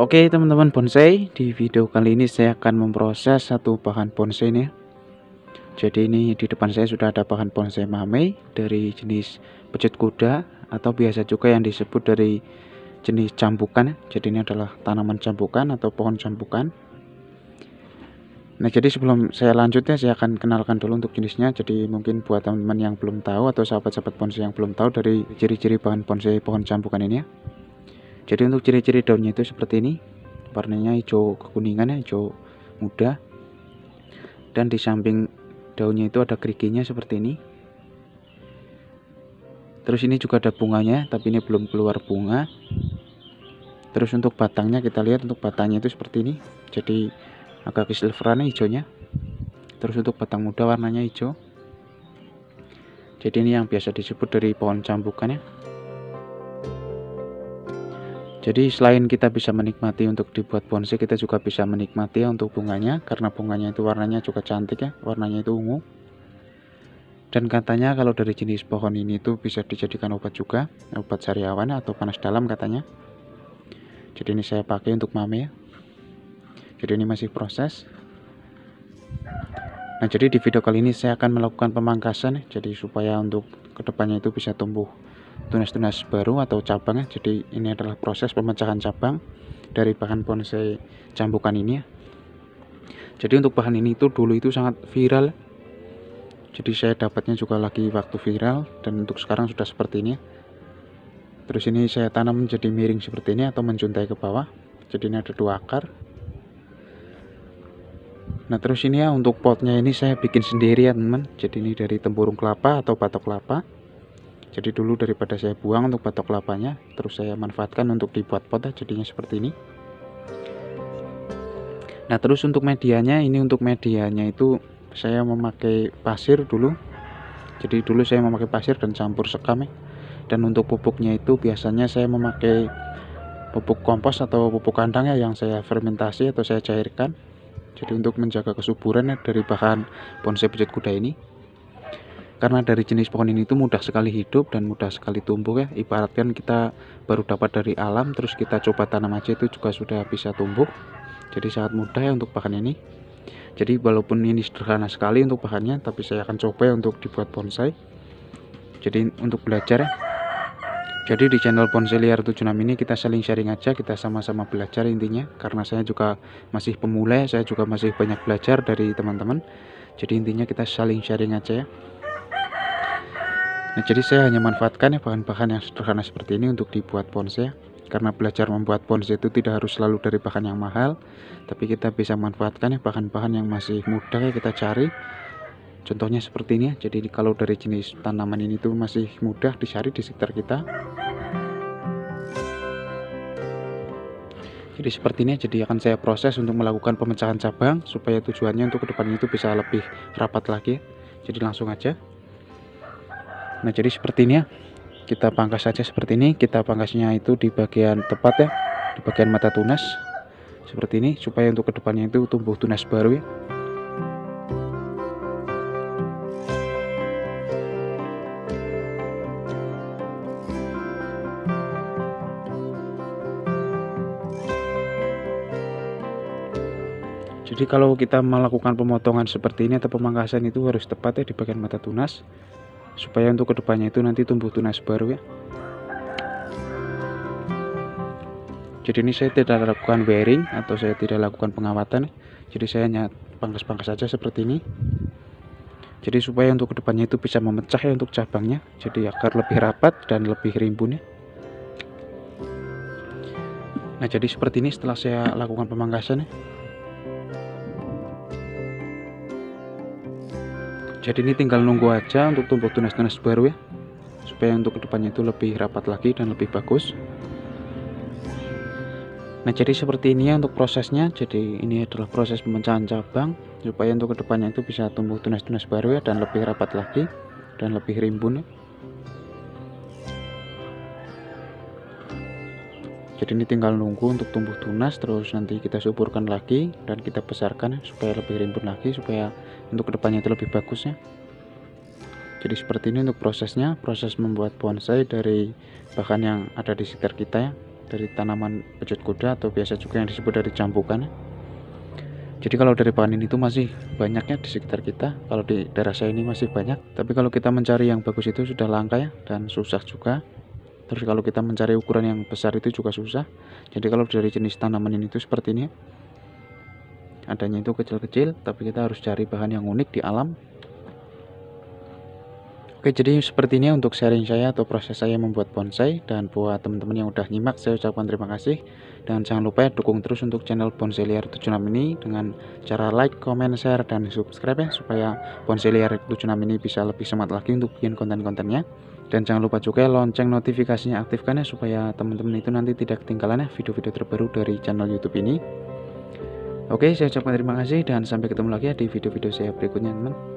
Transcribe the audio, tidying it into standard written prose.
Oke teman-teman bonsai, di video kali ini saya akan memproses satu bahan bonsai nih. Jadi ini di depan saya sudah ada bahan bonsai mamei dari jenis pecut kuda atau biasa juga yang disebut dari jenis cambukan. Jadi ini adalah tanaman cambukan atau pohon cambukan. Nah, jadi sebelum saya lanjut ya, saya akan kenalkan dulu untuk jenisnya. Jadi mungkin buat teman-teman yang belum tahu atau sahabat-sahabat bonsai yang belum tahu dari ciri-ciri bahan bonsai pohon cambukan ini ya. Jadi untuk ciri-ciri daunnya itu seperti ini, warnanya hijau kekuningan ya, hijau muda, dan di samping daunnya itu ada geriginya seperti ini. Terus ini juga ada bunganya, tapi ini belum keluar bunga. Terus untuk batangnya kita lihat, untuk batangnya itu seperti ini, jadi agak kesilveran hijaunya. Terus untuk batang muda warnanya hijau. Jadi ini yang biasa disebut dari pohon cambukan ya. Jadi selain kita bisa menikmati untuk dibuat bonsai, kita juga bisa menikmati ya untuk bunganya, karena bunganya itu warnanya juga cantik ya, warnanya itu ungu. Dan katanya kalau dari jenis pohon ini itu bisa dijadikan obat juga, obat sariawan atau panas dalam katanya. Jadi ini saya pakai untuk mamei ya. Jadi ini masih proses. Nah, jadi di video kali ini saya akan melakukan pemangkasan ya, jadi supaya untuk kedepannya itu bisa tumbuh tunas-tunas baru atau cabang ya. Jadi ini adalah proses pemecahan cabang dari bahan bonsai cambukan ini ya. Jadi untuk bahan ini itu dulu itu sangat viral. Jadi saya dapatnya juga lagi waktu viral, dan untuk sekarang sudah seperti ini ya. Terus ini saya tanam menjadi miring seperti ini atau menjuntai ke bawah. Jadi ini ada 2 akar. Nah, terus ini ya untuk potnya ini saya bikin sendiri ya teman. Jadi ini dari tempurung kelapa atau batok kelapa. Jadi dulu daripada saya buang untuk batok kelapanya, terus saya manfaatkan untuk dibuat pot ya, jadinya seperti ini. Nah, terus untuk medianya, ini untuk medianya itu saya memakai pasir dulu. Jadi dulu saya memakai pasir dan campur sekam ya. Dan untuk pupuknya itu biasanya saya memakai pupuk kompos atau pupuk kandang ya, yang saya fermentasi atau saya cairkan. Jadi untuk menjaga kesuburan ya dari bahan bonsai pecut kuda ini. Karena dari jenis pohon ini itu mudah sekali hidup dan mudah sekali tumbuh ya. Ibaratkan kita baru dapat dari alam, terus kita coba tanam aja itu juga sudah bisa tumbuh. Jadi sangat mudah ya untuk bahan ini. Jadi walaupun ini sederhana sekali untuk bahannya, tapi saya akan coba ya untuk dibuat bonsai. Jadi untuk belajar ya. Jadi di channel Bonsai Liar 76 ini kita saling sharing aja, kita sama-sama belajar intinya. Karena saya juga masih pemula, saya juga masih banyak belajar dari teman-teman. Jadi intinya kita saling sharing aja ya. Nah, jadi saya hanya manfaatkan ya bahan-bahan yang sederhana seperti ini untuk dibuat bonsai. Karena belajar membuat bonsai itu tidak harus selalu dari bahan yang mahal, tapi kita bisa manfaatkan ya bahan-bahan yang masih mudah ya kita cari. Contohnya seperti ini ya. Jadi kalau dari jenis tanaman ini tuh masih mudah dicari di sekitar kita. Jadi seperti ini, jadi akan saya proses untuk melakukan pemecahan cabang supaya tujuannya untuk kedepannya itu bisa lebih rapat lagi. Jadi langsung aja. Nah, jadi seperti ini ya, kita pangkas saja seperti ini. Kita pangkasnya itu di bagian tepat ya, di bagian mata tunas seperti ini, supaya untuk kedepannya itu tumbuh tunas baru ya. Jadi kalau kita melakukan pemotongan seperti ini atau pemangkasan itu harus tepat ya di bagian mata tunas, supaya untuk kedepannya itu nanti tumbuh tunas baru ya. Jadi ini saya tidak lakukan wearing atau saya tidak lakukan pengawatan ya. Jadi saya hanya pangkas-pangkas saja seperti ini. Jadi supaya untuk kedepannya itu bisa memecah ya untuk cabangnya, jadi agar lebih rapat dan lebih rimbun ya. Nah, jadi seperti ini setelah saya lakukan pemangkasan ya. Jadi ini tinggal nunggu aja untuk tumbuh tunas-tunas baru ya, supaya untuk kedepannya itu lebih rapat lagi dan lebih bagus. Nah, jadi seperti ini ya untuk prosesnya. Jadi ini adalah proses pemecahan cabang supaya untuk kedepannya itu bisa tumbuh tunas-tunas baru ya, dan lebih rapat lagi dan lebih rimbun ya. Jadi ini tinggal nunggu untuk tumbuh tunas, terus nanti kita suburkan lagi dan kita besarkan ya, supaya lebih rimbun lagi, supaya untuk kedepannya itu lebih bagus ya. Jadi seperti ini untuk prosesnya, proses membuat bonsai dari bahan yang ada di sekitar kita ya. dari tanaman pejot kuda atau biasa juga yang disebut dari jambukan. Jadi kalau dari panen itu masih banyaknya di sekitar kita, kalau di daerah saya ini masih banyak. Tapi kalau kita mencari yang bagus itu sudah langka ya, dan susah juga. Terus kalau kita mencari ukuran yang besar itu juga susah. Jadi kalau dari jenis tanaman ini itu seperti ini, adanya itu kecil-kecil, tapi kita harus cari bahan yang unik di alam. Oke, jadi seperti ini untuk sharing saya atau proses saya membuat bonsai. Dan buat teman-teman yang udah nyimak, saya ucapkan terima kasih. Dan jangan lupa ya, dukung terus untuk channel Bonsai Liar 76 ini dengan cara like, comment, share, dan subscribe ya, supaya Bonsai Liar 76 ini bisa lebih semangat lagi untuk bikin konten-kontennya. Dan jangan lupa juga lonceng notifikasinya aktifkan ya, supaya teman-teman itu nanti tidak ketinggalan ya video-video terbaru dari channel YouTube ini. Oke, saya ucapkan terima kasih dan sampai ketemu lagi ya di video-video saya berikutnya, teman.